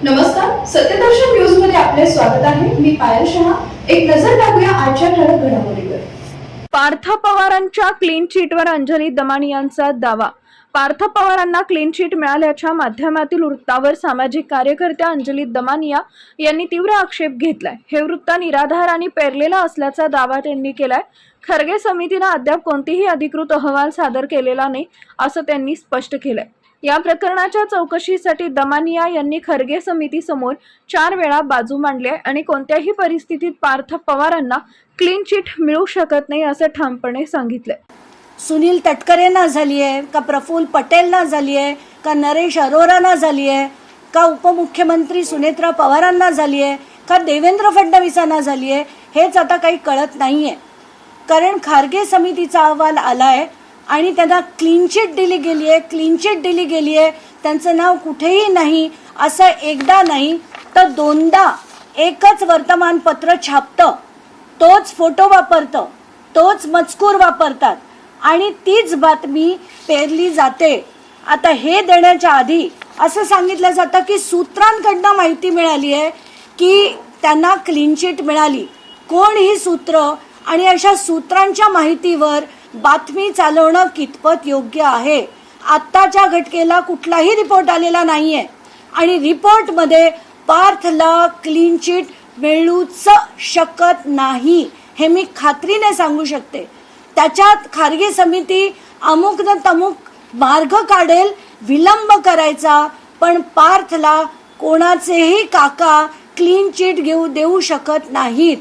नमस्कार, सत्यदर्शन न्यूज मध्ये आपले स्वागत आहे. मी पायल शहा. एक नजर टाकूया आजच्या ठळक घडामोडीवर. पार्थ पवारांच्या क्लीन चिटवर अंजली दमानियांचा दावा. पार्थ पवारांना क्लीन चिट मिळाल्याच्या माध्यमातील वृत्तावर सामाजिक कार्यकर्त्या अंजली दमानिया यांनी तीव्र आक्षेप घेतलाय. हे वृत्त निराधार आणि पेरलेला असल्याचा दावा त्यांनी केलाय. खरगे समितीने अद्याप कोणतीही अधिकृत अहवाल सादर केलेला नाही असं त्यांनी स्पष्ट केलंय. या प्रकरणाच्या चौकशीसाठी दमानिया यांनी खरगे समिती समोर 4 वेळा बाजू मांडली आणि कोणत्याही परिस्थितीत पार्थ पवारांना क्लीन चिट मिळू शकत नाही असं ठामपणे सांगितलंय. सुनील तटकरेंना झाली आहे का, प्रफुल्ल पटेलना झाली आहे का, नरेश अरोरांना झाली आहे का, उपमुख्यमंत्री सुनेत्रा पवारांना झाली आहे का, देवेंद्र फडणवीसांना झाली आहे, हेच आता काही कळत नाही आहे. कारण खारगे समितीचा अहवाल आला आहे आणि त्यांना क्लीन चिट दिली गेली आहे. क्लीन चिट दिली गेली आहे, त्यांचं नाव कुठेही नाही. असं एकदा नाही तर दोनदा एकच वर्तमानपत्र छापतं, तोच फोटो वापरतं, तोच मजकूर वापरतात आणि तीच बातमी पेरली जाते. आता हे देण्याच्या आधी असं सांगितलं जातं की सूत्रांकडनं माहिती मिळाली आहे की त्यांना क्लीन चिट मिळाली. कोण ही सूत्र आणि अशा सूत्रांच्या माहितीवर बातमी चालवणं कितपत योग्य आहे? आत्ताच्या घटनेला कुठलाही रिपोर्ट आलेला नाही आहे आणि रिपोर्टमध्ये पार्थला क्लीन चिट मिळूच शकत नाही हे मी खात्रीने सांगू शकते. त्याच्यात खारगे समिती अमुक न तमुक मार्ग काढेल विलंब करायचा, पण पार्थला कोणाचेही काका क्लीन चिट देऊ शकत नाहीत.